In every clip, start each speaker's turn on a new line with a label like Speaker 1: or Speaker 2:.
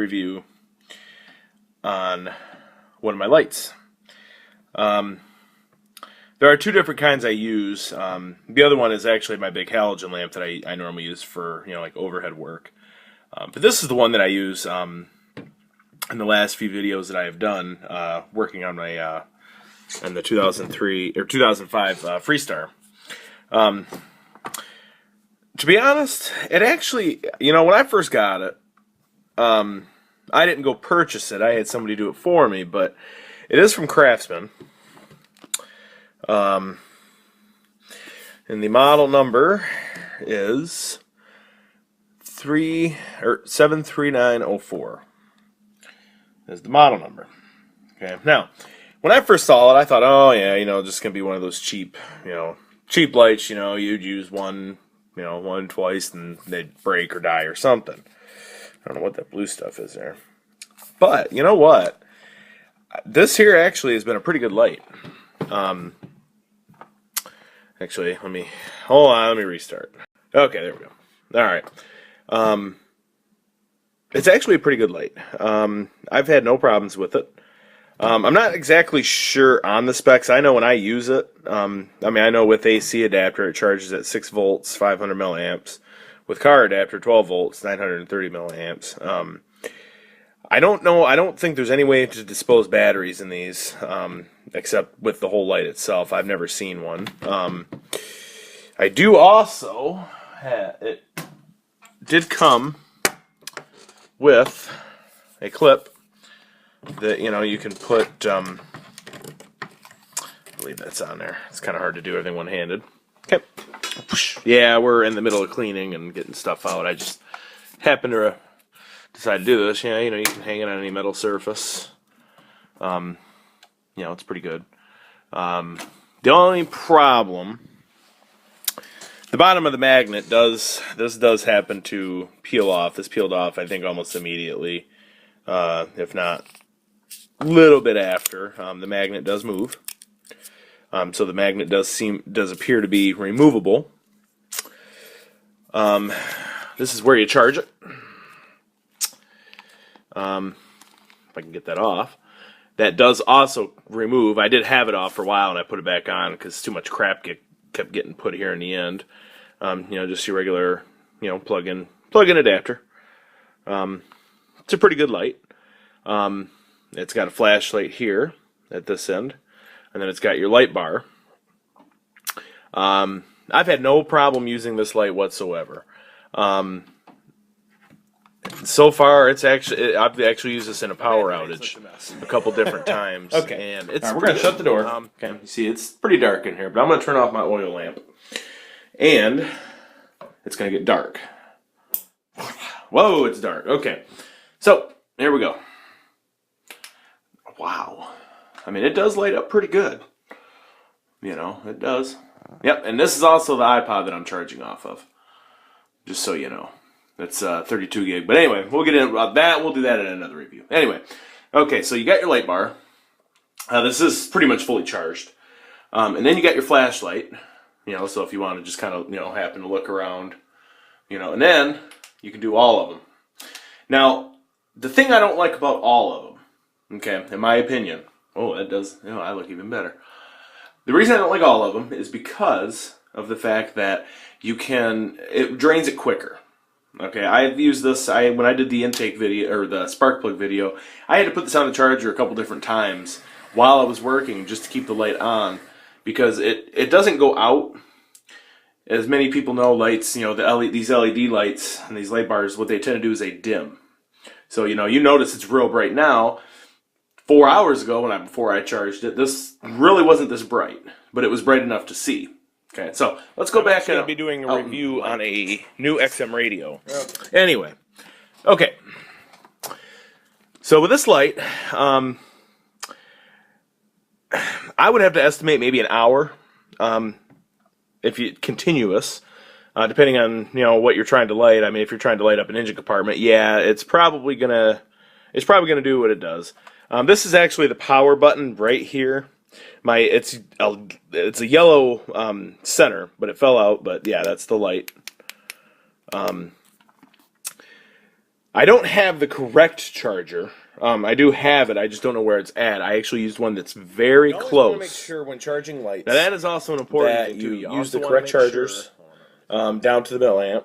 Speaker 1: review on one of my lights. There are two different kinds I use. The other one is actually my big halogen lamp that I normally use for, like overhead work. But this is the one that I use in the last few videos that I have done working on my in the 2003 or 2005 Freestar. To be honest, it actually, when I first got it, I didn't go purchase it. I had somebody do it for me, but it is from Craftsman. And the model number is 73904. Is the model number. Okay. Now, when I first saw it, I thought, oh yeah, just gonna be one of those cheap lights. You'd use one, twice, and they'd break or die or something. I don't know what that blue stuff is there. But you know what? This here actually has been a pretty good light. Actually, let me restart. Okay, there we go. All right. It's actually a pretty good light. I've had no problems with it. I'm not exactly sure on the specs. I know when I use it, I know with AC adapter it charges at 6 volts, 500 milliamps. With car adapter, 12 volts, 930 milliamps. I don't know. I don't think there's any way to dispose batteries in these, except with the whole light itself. I've never seen one. I do also it did come with a clip that you can put. I believe that's on there. It's kind of hard to do everything one-handed. Okay. Yeah, we're in the middle of cleaning and getting stuff out. I just happened to decide to do this. You can hang it on any metal surface. It's pretty good. The only problem, the bottom of the magnet does happen to peel off. This peeled off, I think, almost immediately, if not a little bit after. The magnet does move. So the magnet does appear to be removable. This is where you charge it. If I can get that off. That does also remove. I did have it off for a while and I put it back on because too much crap kept getting put here in the end. Just your regular, plug-in adapter. It's a pretty good light. It's got a flashlight here at this end, and then it's got your light bar. I've had no problem using this light whatsoever. So far, I've actually used this in a power outage a couple different times. Okay, and it's
Speaker 2: we're gonna shut the door.
Speaker 1: Okay, you see, it's pretty dark in here, but I'm gonna turn off my oil lamp, and it's gonna get dark. Whoa, it's dark. Okay, so here we go. Wow, it does light up pretty good. It does. Yep, and this is also the iPod that I'm charging off of. Just so you know. It's 32 gig. But anyway, we'll get into that. We'll do that in another review. Anyway, okay, so you got your light bar. This is pretty much fully charged. And then you got your flashlight. So if you want to just kind of, happen to look around, and then you can do all of them. Now, the thing I don't like about all of them, okay, in my opinion, that does, I look even better. The reason I don't like all of them is because of the fact that it drains it quicker. Okay, I've used this, when I did the intake video, or the spark plug video, I had to put this on the charger a couple different times while I was working just to keep the light on, because it doesn't go out. As many people know, lights, these LED lights and these light bars, what they tend to do is they dim. So, you notice it's real bright now. 4 hours ago, before I charged it, this really wasn't this bright, but it was bright enough to see. Okay, so let's go back and be doing a review on a new XM radio. Okay. Anyway, okay. So with this light, I would have to estimate maybe an hour, if you continuous, depending on what you're trying to light. If you're trying to light up an engine compartment, yeah, it's probably gonna do what it does. This is actually the power button right here. It's a yellow center, but it fell out. But yeah, that's the light. I don't have the correct charger. I do have it. I just don't know where it's at. I actually used one that's very close. You always want to make sure when charging lights. Now that is also an important thing too. You use the correct chargers down to the milliamp.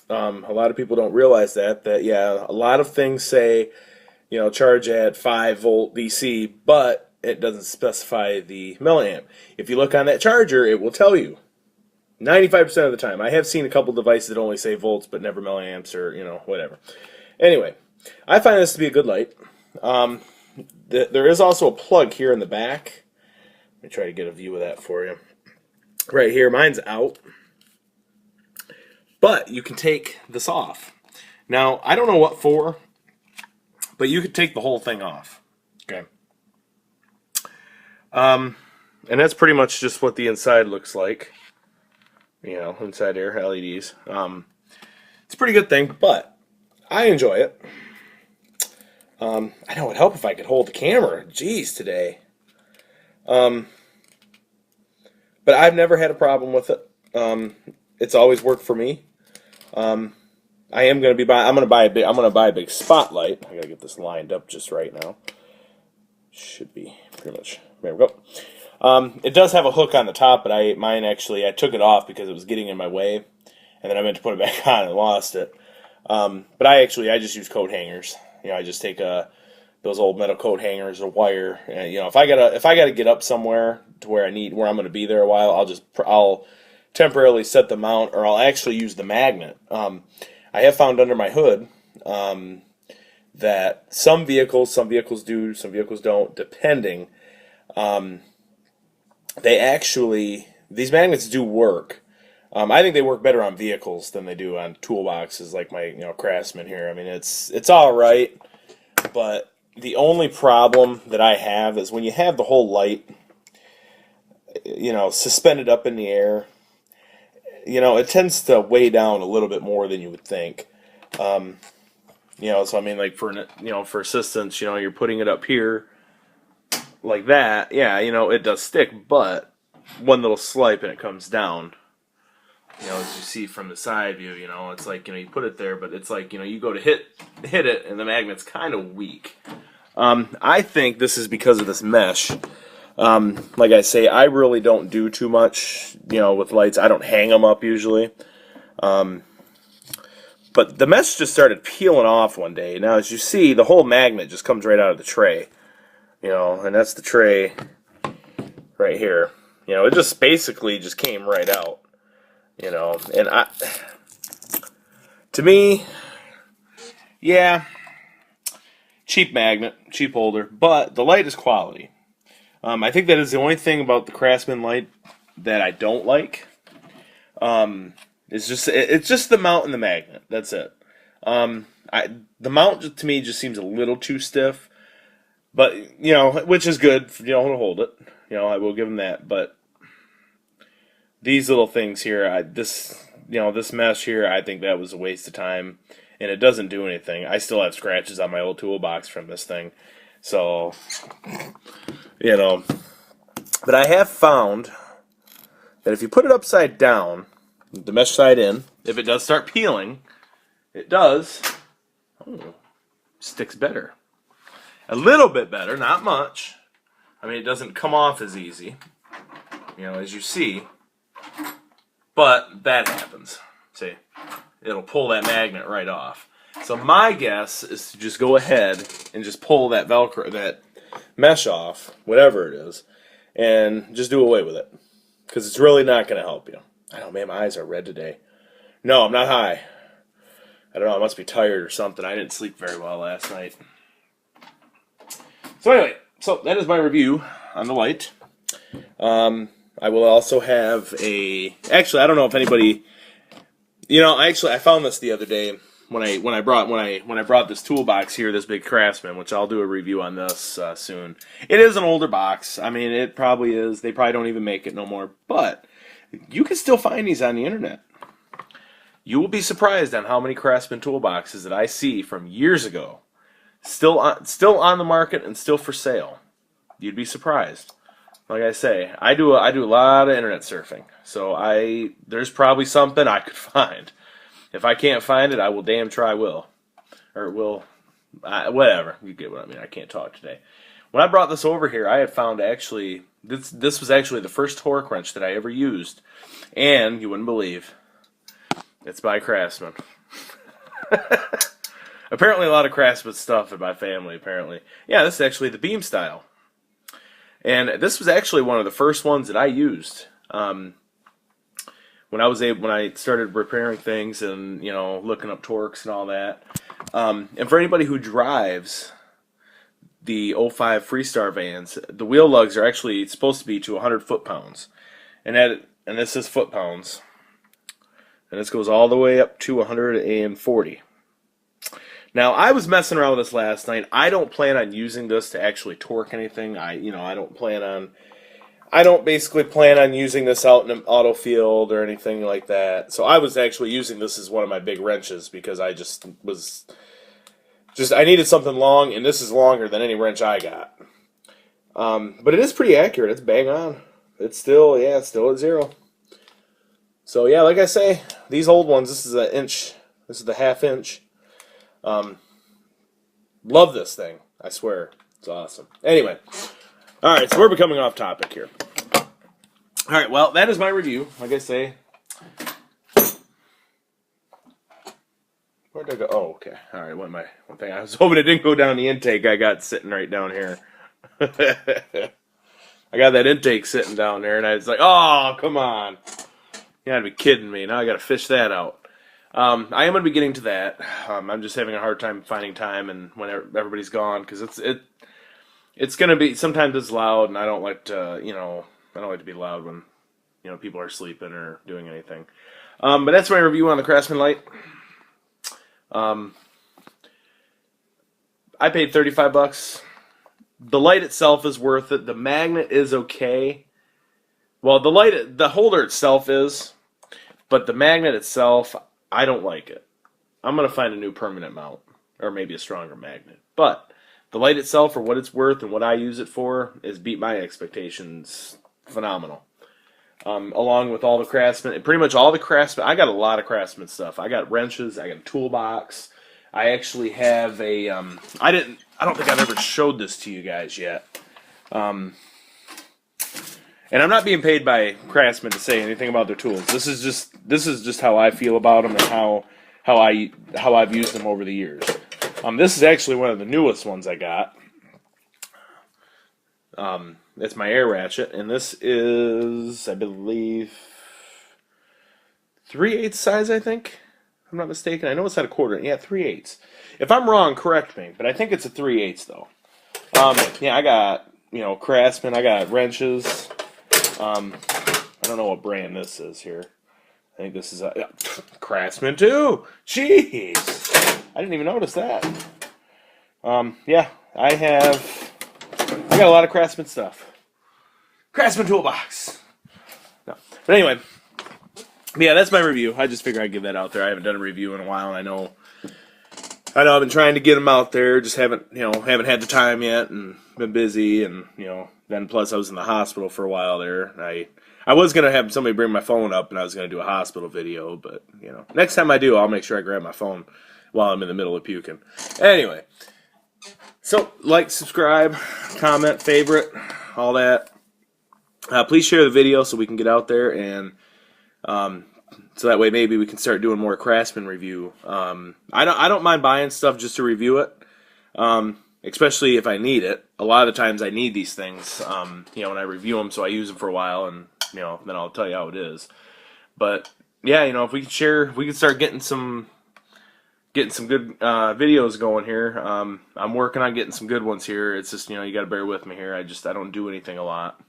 Speaker 1: A lot of people don't realize that. Yeah, a lot of things say, charge at 5-volt DC, but it doesn't specify the milliamp. If you look on that charger, it will tell you. 95% of the time. I have seen a couple devices that only say volts but never milliamps or, whatever. Anyway, I find this to be a good light. There is also a plug here in the back. Let me try to get a view of that for you. Right here, mine's out. But you can take this off. Now, I don't know what for, but you could take the whole thing off. Okay. And that's pretty much just what the inside looks like. Inside here, LEDs. It's a pretty good thing, but I enjoy it. I know it would help if I could hold the camera. Jeez, today. But I've never had a problem with it. It's always worked for me. I'm gonna buy a big spotlight. I gotta get this lined up just right now. Should be pretty much. There we go. It does have a hook on the top, but I took it off because it was getting in my way, and then I meant to put it back on and lost it. But I just use coat hangers. I just take those old metal coat hangers or wire. And, if I gotta get up somewhere to where I'm going to be there a while, I'll temporarily set the mount, or I'll actually use the magnet. I have found under my hood that some vehicles do, some vehicles don't, depending. These magnets do work. I think they work better on vehicles than they do on toolboxes like my craftsman here. I mean, it's all right, but the only problem that I have is when you have the whole light, suspended up in the air, it tends to weigh down a little bit more than you would think. So I mean, like for assistance, you're putting it up here like that. Yeah, it does stick, but one little swipe and it comes down. As you see from the side view, it's like, you put it there, but it's like, you go to hit it, and the magnet's kind of weak. I think this is because of this mesh. Like I say, I really don't do too much, with lights. I don't hang them up usually. But the mesh just started peeling off one day. Now, as you see, the whole magnet just comes right out of the tray. And that's the tray right here. It just basically just came right out. And to me, yeah, cheap magnet, cheap holder, but the light is quality. I think that is the only thing about the Craftsman light that I don't like. It's just the mount and the magnet. That's it. The mount to me just seems a little too stiff, but which is good to hold it. I will give them that, but these little things here, this mesh here, I think that was a waste of time, and it doesn't do anything. I still have scratches on my old toolbox from this thing, so But I have found that if you put it upside down, the mesh side in, if it does start peeling, it does sticks better, a little bit better, not much. I mean, it doesn't come off as easy, as you see. But that happens. See, it'll pull that magnet right off. So my guess is to just go ahead and just pull that Velcro, that mesh off, whatever it is, and just do away with it. Because it's really not going to help you. I know, man, my eyes are red today. No, I'm not high. I don't know, I must be tired or something. I didn't sleep very well last night. So anyway, that is my review on the light. I will also have actually, I don't know if anybody, I found this the other day when I brought this toolbox here, this big Craftsman, which I'll do a review on this soon. It is an older box. I mean, it probably is. They probably don't even make it no more, but you can still find these on the internet. You will be surprised on how many Craftsman toolboxes that I see from years ago still on the market and still for sale. You'd be surprised. Like I say, I do a lot of internet surfing, so there's probably something I could find. If I can't find it, I will damn try will. or will, whatever. You get what I mean. I can't talk today. When I brought this over here, I had found actually, this was actually the first torque wrench that I ever used. And, you wouldn't believe, it's by Craftsman. Apparently a lot of Craftsman stuff in my family, apparently. Yeah, this is actually the beam style. And this was actually one of the first ones that I used. When I started repairing things and, you know, looking up torques and all that. And for anybody who drives the '05 Freestar vans, the wheel lugs are actually supposed to be to 100 foot-pounds. And this is foot-pounds. And this goes all the way up to 140. Now, I was messing around with this last night. I don't plan on using this to actually torque anything. I don't basically plan on using this out in an auto field or anything like that. So I was actually using this as one of my big wrenches because I I needed something long, and this is longer than any wrench I got. But it is pretty accurate. It's bang on. It's still at 0. So yeah, like I say, these old ones, this is an inch. This is the 1/2 inch. Love this thing. I swear. It's awesome. Anyway. Alright, so we're becoming off topic here. Alright, well, that is my review. Like I say. Where'd I go? Oh, okay. Alright, one thing. I was hoping it didn't go down the intake I got sitting right down here. I got that intake sitting down there, and I was like, oh, come on. You gotta be kidding me. Now I gotta fish that out. I am going to be getting to that. I'm just having a hard time finding time and when everybody's gone, because it's going to be, sometimes it's loud, and I don't like to, I don't like to be loud when, people are sleeping or doing anything. But that's my review on the Craftsman light. I paid $35. The light itself is worth it. The magnet is okay. Well, the holder itself is, but the magnet itself, I don't like it. I'm going to find a new permanent mount, or maybe a stronger magnet. But the light itself, for what it's worth and what I use it for, is beat my expectations. Phenomenal. Along with all the Craftsman, pretty much all the Craftsman. I got a lot of Craftsman stuff. I got wrenches. I got a toolbox. I actually have a. I don't think I've ever showed this to you guys yet. And I'm not being paid by Craftsman to say anything about their tools. This is just how I feel about them and how I've used them over the years. This is actually one of the newest ones I got. It's my air ratchet, and this is, I believe, 3/8 size, I think. If I'm not mistaken. I know it's not a quarter. Yeah, 3/8. If I'm wrong, correct me. But I think it's a 3/8 though. Yeah, I got Craftsman. I got wrenches. I don't know what brand this is here. I think this is a Craftsman too. Jeez, I didn't even notice that. Yeah, I got a lot of Craftsman stuff. Craftsman toolbox. No. But anyway, yeah, that's my review. I just figured I'd give that out there. I haven't done a review in a while, and I know I've been trying to get them out there, just haven't had the time yet, and been busy, and then plus I was in the hospital for a while there. I was gonna have somebody bring my phone up, and I was gonna do a hospital video, but next time I do, I'll make sure I grab my phone while I'm in the middle of puking. Anyway, so like, subscribe, comment, favorite, all that. Please share the video so we can get out there, and so that way maybe we can start doing more Craftsman review. I don't mind buying stuff just to review it, especially if I need it. A lot of the times I need these things, when I review them, so I use them for a while, and then I'll tell you how it is. But yeah, if we can share, we can start getting some good videos going here. I'm working on getting some good ones here. It's just you got to bear with me here. I don't do anything a lot.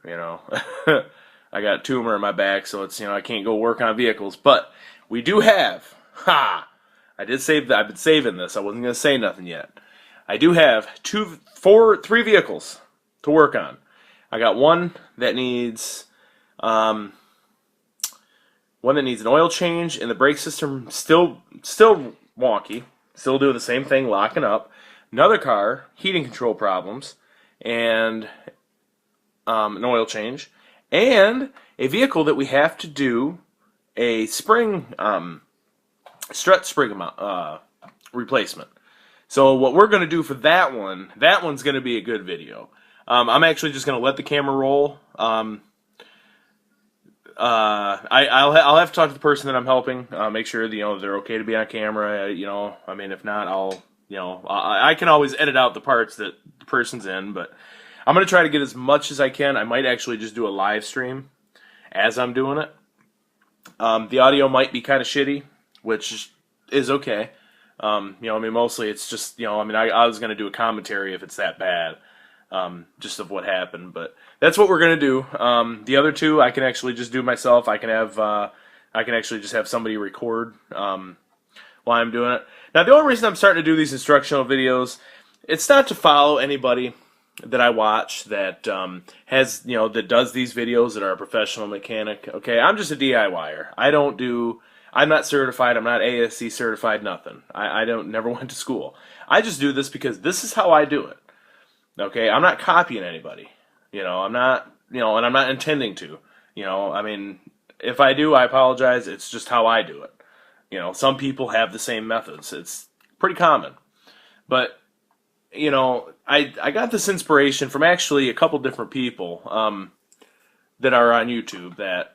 Speaker 1: I got a tumor in my back, so it's I can't go work on vehicles. But we do have I've been saving this. I wasn't gonna say nothing yet. I do have 3 vehicles to work on. I got one that needs an oil change, and the brake system still wonky, still doing the same thing, locking up. Another car, heating control problems, and an oil change, and a vehicle that we have to do a spring strut spring replacement. So what we're going to do for that one's going to be a good video. I'm actually just going to let the camera roll. I'll have to talk to the person that I'm helping, make sure that, they're okay to be on camera. I mean, if not, I can always edit out the parts that the person's in, but I'm going to try to get as much as I can. I might actually just do a live stream as I'm doing it. The audio might be kind of shitty, which is okay. I mean, mostly it's just, I was going to do a commentary if it's that bad, just of what happened, but that's what we're going to do. The other two, I can actually just do myself. I can actually just have somebody record, while I'm doing it. Now, the only reason I'm starting to do these instructional videos, it's not to follow anybody that I watch that, that does these videos, that are a professional mechanic. Okay, I'm just a DIYer. I'm not certified. I'm not ASC certified. Nothing. I never went to school. I just do this because this is how I do it. Okay, I'm not copying anybody. I'm not. And I'm not intending to. I mean, if I do, I apologize. It's just how I do it. Some people have the same methods. It's pretty common. But I got this inspiration from actually a couple different people that are on YouTube that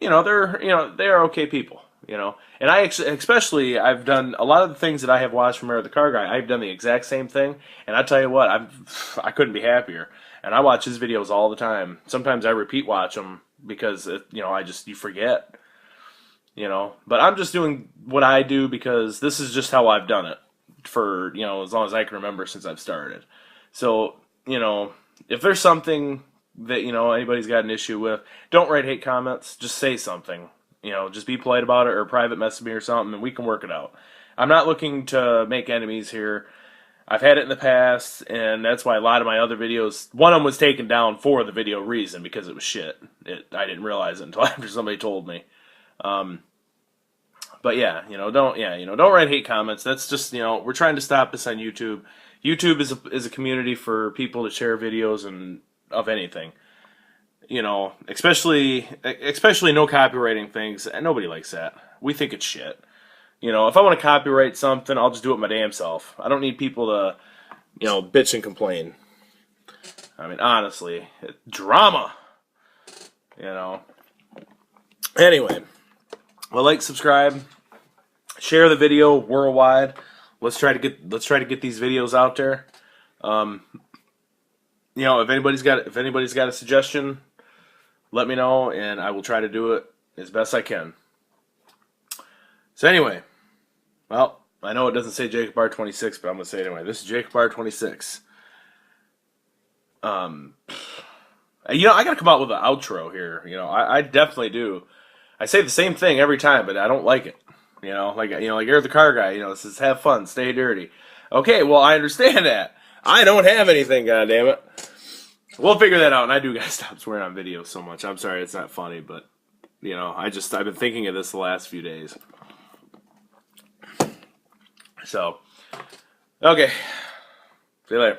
Speaker 1: they're okay people. And I especially, I've done a lot of the things that I have watched from the Car Guy. I've done the exact same thing, and I tell you what, I couldn't be happier. And I watch his videos all the time. Sometimes I repeat watch them because you forget. But I'm just doing what I do because this is just how I've done it for as long as I can remember since I've started. So if there's something that anybody's got an issue with, don't write hate comments. Just say something. Just be polite about it, or private message me or something, and we can work it out. I'm not looking to make enemies here. I've had it in the past, and that's why a lot of my other videos, one of them was taken down for the video reason, because it was shit. I didn't realize it until after somebody told me. But yeah, don't write hate comments. That's just, we're trying to stop this on YouTube. YouTube is a community for people to share videos and of anything. Especially no copywriting things. And nobody likes that. We think it's shit. If I want to copyright something, I'll just do it my damn self. I don't need people to, bitch and complain. I mean, honestly, drama. Anyway, well, subscribe, share the video worldwide. Let's try to get these videos out there. If anybody's got a suggestion, let me know, and I will try to do it as best I can. So anyway, well, I know it doesn't say Jacob R26, but I'm going to say it anyway. This is Jacob R26. I got to come out with an outro here. I definitely do. I say the same thing every time, but I don't like it. Like you're the Car Guy. It says have fun, stay dirty. Okay, well, I understand that. I don't have anything, goddammit. We'll figure that out, and I do gotta stop swearing on video so much. I'm sorry, it's not funny, but I've been thinking of this the last few days. So, okay. See you later.